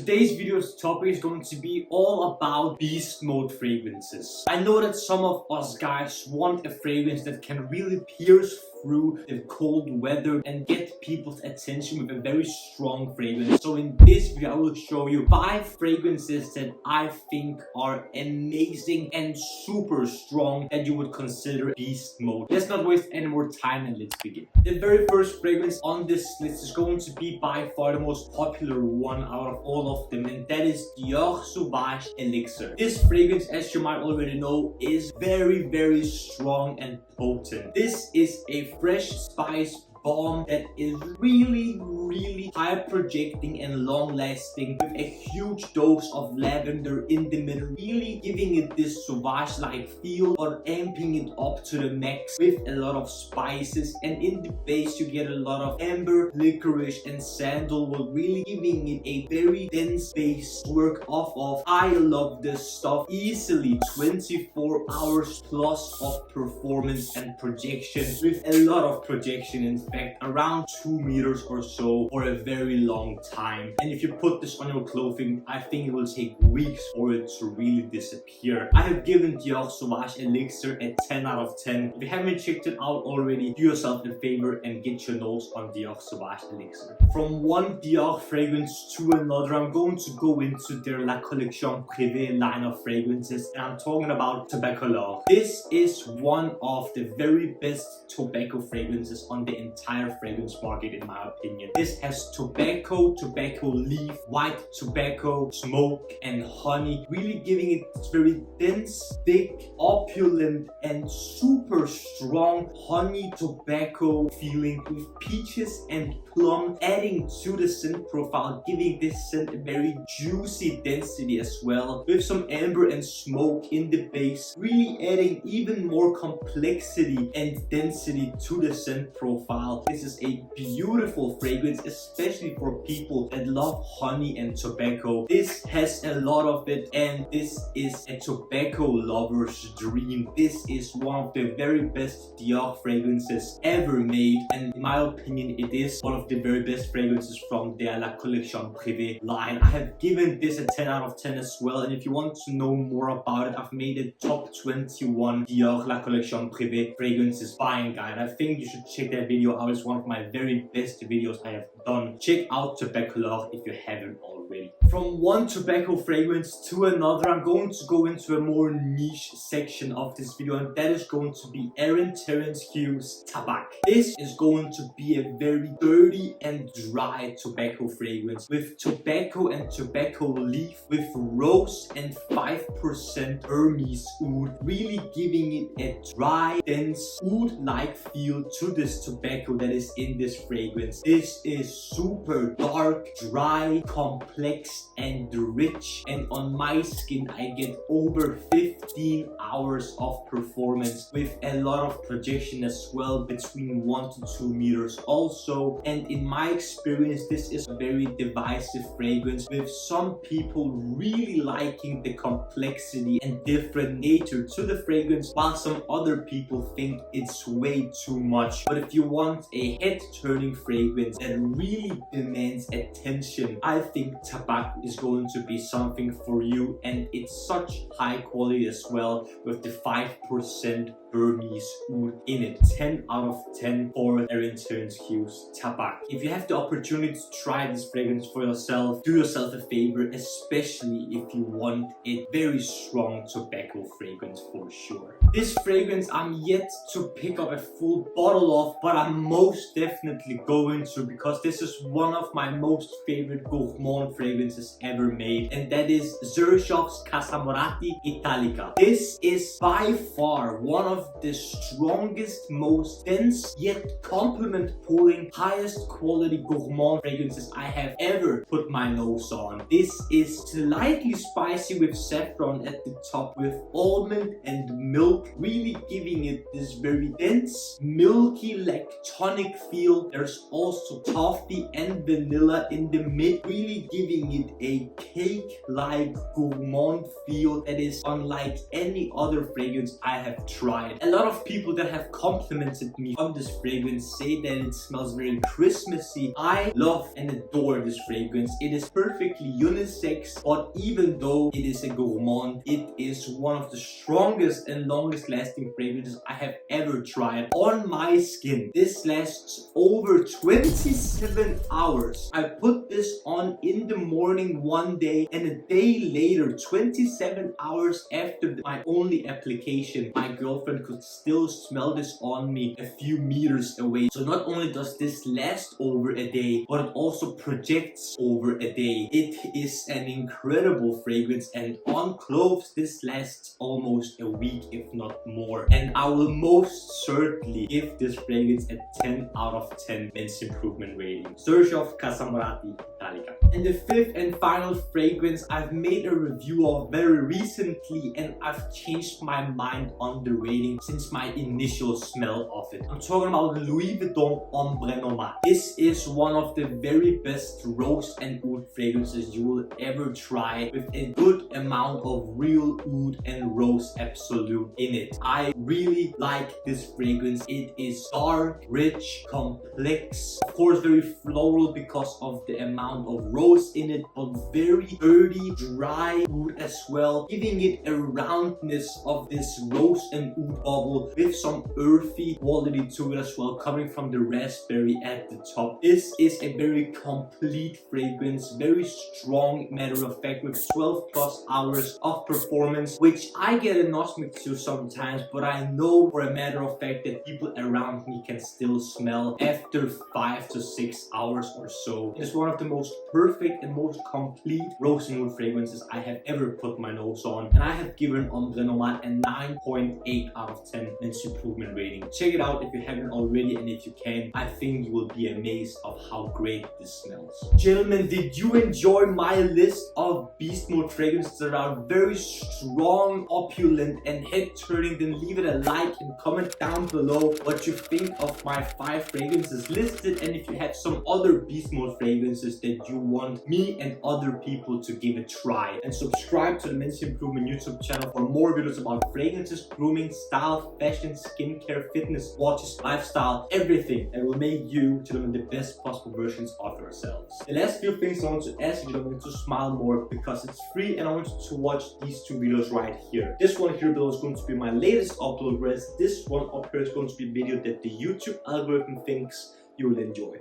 Today's video's topic is going to be all about beast mode fragrances. I know that some of us guys want a fragrance that can really pierce through the cold weather and get people's attention with a very strong fragrance. So in this video I will show you 5 fragrances that I think are amazing and super strong that you would consider beast mode. Let's not waste any more time and let's begin. The very first fragrance on this list is going to be by far the most popular one out of all of them, and that is Dior Sauvage Elixir. This fragrance, as you might already know, is very strong and potent. This is a fresh spice bomb that is really high projecting and long lasting, with a huge dose of lavender in the middle, really giving it this sauvage like feel or amping it up to the max with a lot of spices. And in the base you get a lot of amber, licorice and sandalwood, really giving it a very dense base to work off of. I love this stuff. Easily 24 hours plus of performance and projection, with a lot of projection, in fact around 2 meters or so for a very long time. And if you put this on your clothing, I think it will take weeks for it to really disappear. I have given Dior Sauvage Elixir a 10 out of 10. If you haven't checked it out already, do yourself a favor and get your notes on Dior Sauvage Elixir. From one Dior fragrance to another, I'm going to go into their La Collection Privée line of fragrances, and I'm talking about Tobacolor. This is one of the very best tobacco fragrances on the entire fragrance market, in my opinion. This has tobacco, tobacco leaf, white tobacco, smoke and honey, really giving it this very dense, thick, opulent and super strong honey tobacco feeling, with peaches and plum adding to the scent profile, giving this scent a very juicy density as well, with some amber and smoke in the base, really adding even more complexity and density to the scent profile. This is a beautiful fragrance, especially for people that love honey and tobacco. This has a lot of it, and this is a tobacco lover's dream. This is one of the very best Dior fragrances ever made, and in my opinion it is one of the very best fragrances from their La Collection Privée line. I have given this a 10 out of 10 as well, and if you want to know more about it, I've made a top 21 Dior La Collection Privée fragrances buying guide. I think you should check that video out. It's one of my very best videos I have done. Check out Tobacolor if you haven't already. From one tobacco fragrance to another, I'm going to go into a more niche section of this video, and that is going to be Terence Hughes Tabac. This is going to be a very dirty and dry tobacco fragrance, with tobacco and tobacco leaf, with rose and 5% Hermes oud, really giving it a dry, dense, oud-like feel to this tobacco that is in this fragrance. This is super dark, dry, complex and rich, and on my skin I get over 15 hours of performance, with a lot of projection as well, between 1 to 2 meters also. And in my experience, this is a very divisive fragrance, with some people really liking the complexity and different nature to the fragrance, while some other people think it's way too much. But if you want a head-turning fragrance that really demands attention, I think Tabac is going to be something for you, and it's such high quality as well, with the 5% Hermes oud in it. 10 out of 10 for Terence Hughes Tabac. If you have the opportunity to try this fragrance for yourself, do yourself a favor, especially if you want a very strong tobacco fragrance for sure. This fragrance I'm yet to pick up a full bottle of, but I'm most definitely going to, because this is one of my most favorite gourmand fragrances ever made, and that is Xerjoff's Casamorati Italica. This is by far one of the strongest, most dense yet compliment pulling, highest quality gourmand fragrances I have ever put my nose on. This is slightly spicy with saffron at the top, with almond and milk, really giving it this very dense, milky, lactonic feel. There's also toffee and vanilla in the mid, really giving it a cake-like gourmand feel that is unlike any other fragrance I have tried. tried. A lot of people that have complimented me on this fragrance say that it smells very Christmassy. I love and adore this fragrance. It is perfectly unisex, but even though it is a gourmand, it is one of the strongest and longest lasting fragrances I have ever tried on my skin. This lasts over 27 hours. I put this on in the morning one day, and a day later, 27 hours after my only application, my girlfriend could still smell this on me a few meters away. So not only does this last over a day, but it also projects over a day. It is an incredible fragrance, and on clothes this lasts almost a week, if not more. And I will most certainly give this fragrance a 10 out of 10 men's improvement rating. Xerjoff Casamorati Italica. And the fifth and final fragrance I've made a review of very recently, and I've changed my mind on the rating since my initial smell of it. I'm talking about Louis Vuitton Ombre Nomade. This is one of the very best rose and oud fragrances you will ever try, with a good amount of real oud and rose absolute in it. I really like this fragrance. It is dark, rich, complex, of course very floral because of the amount of rose in it, but very earthy, dry oud as well, giving it a roundness of this rose and oud bubble with some earthy quality to it as well, coming from the raspberry at the top. This is a very complete fragrance, very strong, matter of fact, with 12 plus hours of performance, which I get annoyed to sometimes, but I know for a matter of fact that people around me can still smell after 5 to 6 hours or so. It's one of the most perfect and most complete rose and oud fragrances I have ever put my nose on, and I have given Ombre Nomade a 9.8 out of 10 men's improvement rating. Check it out if you haven't already, and if you can, I think you will be amazed of how great this smells. Gentlemen, did you enjoy my list of beast mode fragrances that are very strong, opulent, and head-turning? Then leave it a like and comment down below what you think of my 5 fragrances listed, and if you have some other beast mode fragrances that you want me and other people to give a try. And subscribe to the Men's Improvement YouTube channel for more videos about fragrances, grooming, style, fashion, skincare, fitness, watches, lifestyle, everything that will make you, gentlemen, the best possible versions of yourselves. The last few things I want to ask you, gentlemen, to smile more because it's free, and I want you to watch these 2 videos right here. This one here below is going to be my latest upload, whereas this one up here is going to be a video that the YouTube algorithm thinks you will enjoy.